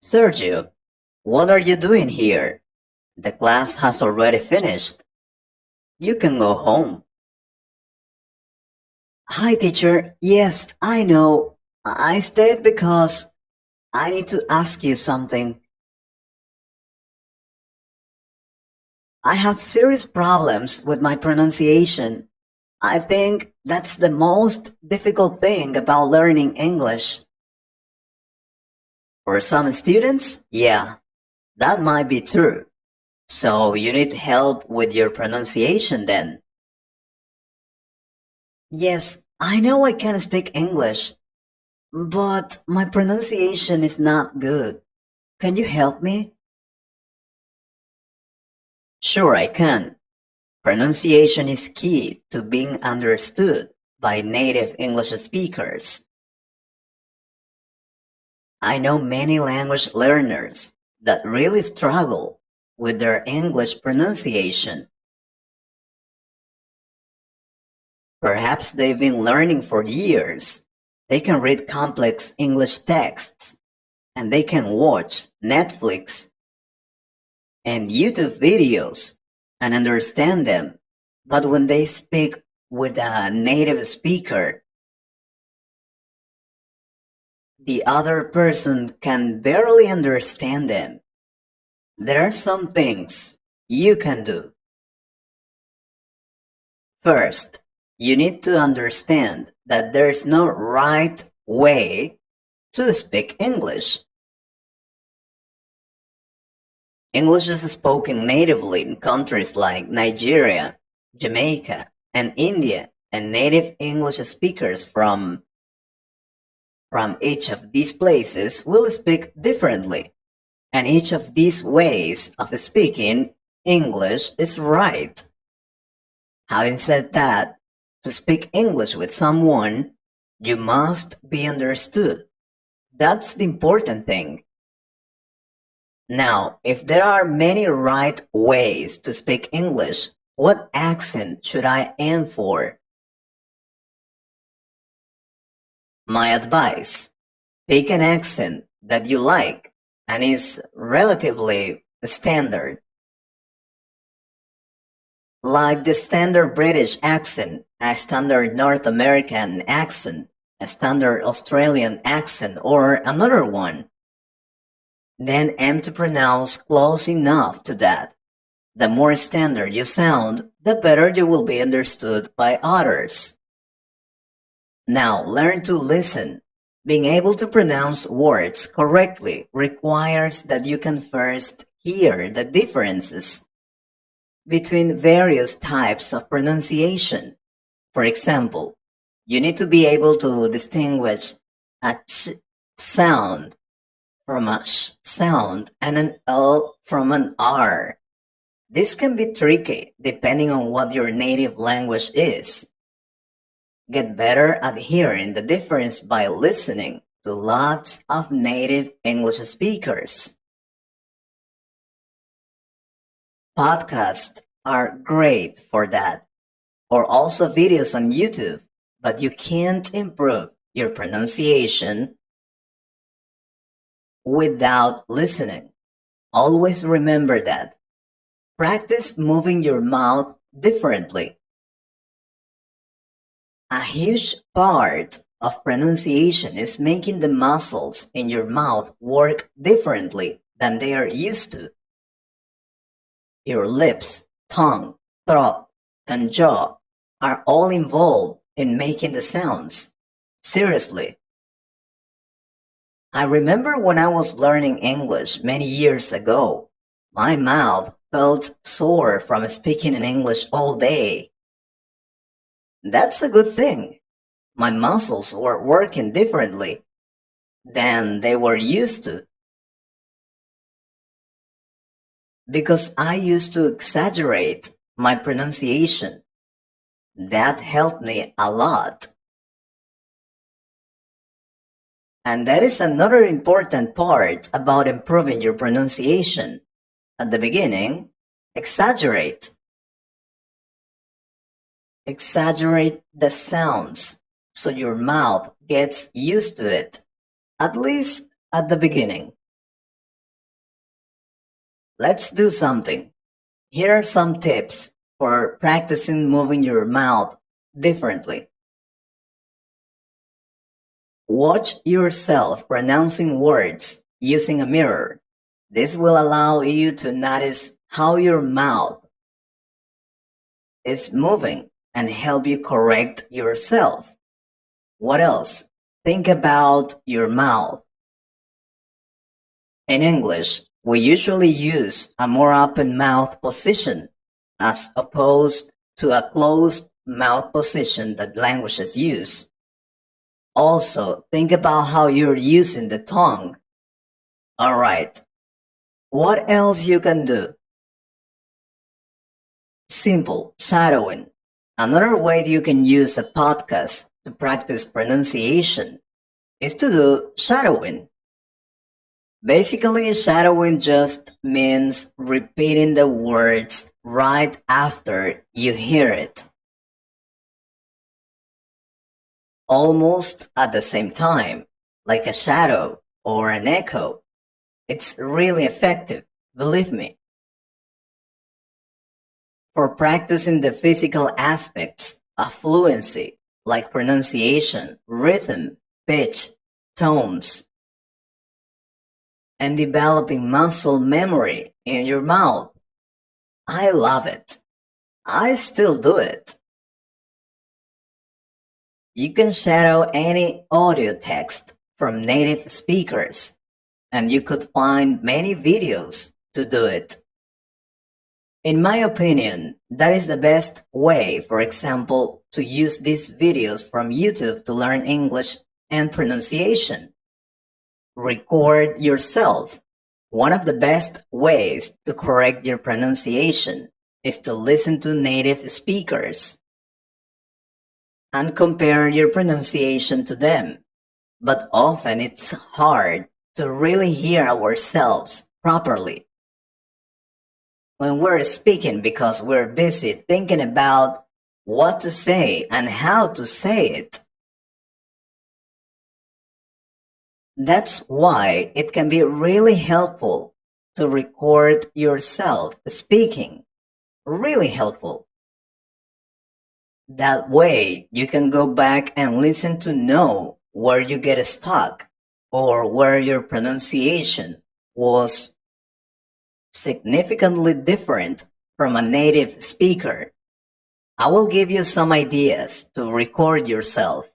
Sergio, what are you doing here? The class has already finished. You can go home. Hi, teacher. Yes, I know. I stayed because I need to ask you something. I have serious problems with my pronunciation. I think that's the most difficult thing about learning English. For some students, yeah, that might be true. So you need help with your pronunciation then. Yes, I know I can speak English, but my pronunciation is not good. Can you help me? Sure, I can. Pronunciation is key to being understood by native English speakers. I know many language learners that really struggle with their English pronunciation. Perhaps they've been learning for years. They can read complex English texts and they can watch Netflix and YouTube videos and understand them. But when they speak with a native speaker, the other person can barely understand them. There are some things you can do. First, you need to understand that there is no right way to speak English. English is spoken natively in countries like Nigeria, Jamaica, and India, and native English speakers from each of these places will speak differently, and each of these ways of speaking English is right. Having said that, to speak English with someone, you must be understood. That's the important thing. Now, if there are many right ways to speak English, what accent should I aim for? My advice: pick an accent that you like and is relatively standard. Like the standard British accent, a standard North American accent, a standard Australian accent, or another one. Then aim to pronounce close enough to that. The more standard you sound, the better you will be understood by others. Now learn to listen. Being able to pronounce words correctly requires that you can first hear the differences between various types of pronunciation. For example, you need to be able to distinguish a ch sound from a sh sound and an L from an R. This can be tricky depending on what your native language is. Get better at hearing the difference by listening to lots of native English speakers. Podcasts are great for that, or also videos on YouTube, but you can't improve your pronunciation without listening. Always remember that. Practice moving your mouth differently. A huge part of pronunciation is making the muscles in your mouth work differently than they are used to. Your lips, tongue, throat, and jaw are all involved in making the sounds. Seriously. I remember when I was learning English many years ago, my mouth felt sore from speaking in English all day. That's a good thing. My muscles were working differently than they were used to because I used to exaggerate my pronunciation. That helped me a lot. And that is another important part about improving your pronunciation. At the beginning, exaggerate. Exaggerate the sounds so your mouth gets used to it, at least at the beginning. Let's do something. Here are some tips for practicing moving your mouth differently. Watch yourself pronouncing words using a mirror. This will allow you to notice how your mouth is moving and help you correct yourself. What else? Think about your mouth. In English, we usually use a more open mouth position as opposed to a closed mouth position that languages use. Also, think about how you're using the tongue. Alright, what else you can do? Simple, shadowing. Another way you can use a podcast to practice pronunciation is to do shadowing. Basically, shadowing just means repeating the words right after you hear it. Almost at the same time, like a shadow or an echo. It's really effective, believe me. For practicing the physical aspects of fluency, like pronunciation, rhythm, pitch, tones, and developing muscle memory in your mouth. I love it. I still do it. You can shadow any audio text from native speakers, and you could find many videos to do it. In my opinion, that is the best way, for example, to use these videos from YouTube to learn English and pronunciation. Record yourself. One of the best ways to correct your pronunciation is to listen to native speakers and compare your pronunciation to them. But often it's hard to really hear ourselves properly when we're speaking because we're busy thinking about what to say and how to say it. That's why it can be really helpful to record yourself speaking. Really helpful. That way you can go back and listen to know where you get stuck or where your pronunciation was significantly different from a native speaker. I will give you some ideas to record yourself.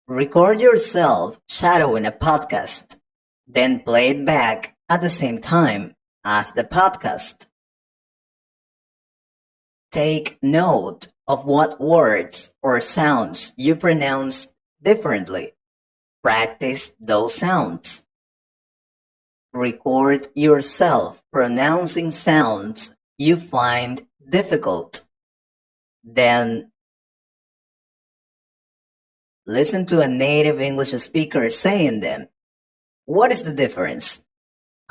Record yourself shadowing a podcast, then play it back at the same time as the podcast. Take note of what words or sounds you pronounce differently. Practice those sounds. Record yourself pronouncing sounds you find difficult. Then listen to a native English speaker saying them. What is the difference?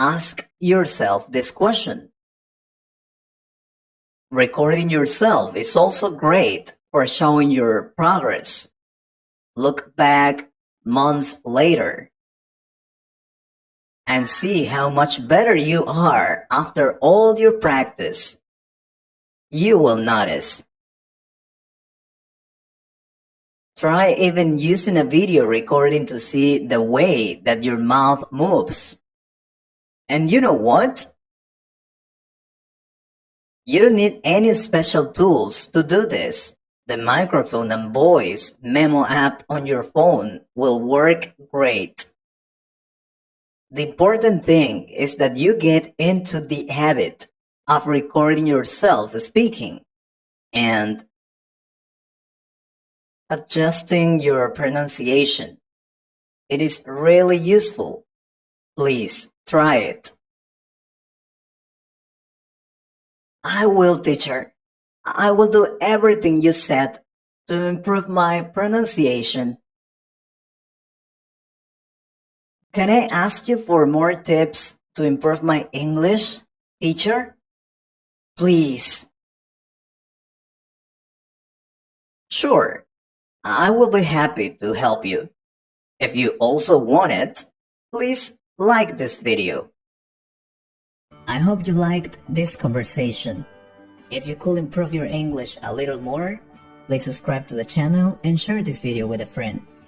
Ask yourself this question. Recording yourself is also great for showing your progress. Look back months later and see how much better you are after all your practice. You will notice. Try even using a video recording to see the way that your mouth moves. And you know what? You don't need any special tools to do this. The microphone and voice memo app on your phone will work great. The important thing is that you get into the habit of recording yourself speaking and adjusting your pronunciation. It is really useful. Please try it. I will, teacher. I will do everything you said to improve my pronunciation. Can I ask you for more tips to improve my English, teacher? Please. Sure, I will be happy to help you. If you also want it, please like this video. I hope you liked this conversation. If you could improve your English a little more, please subscribe to the channel and share this video with a friend.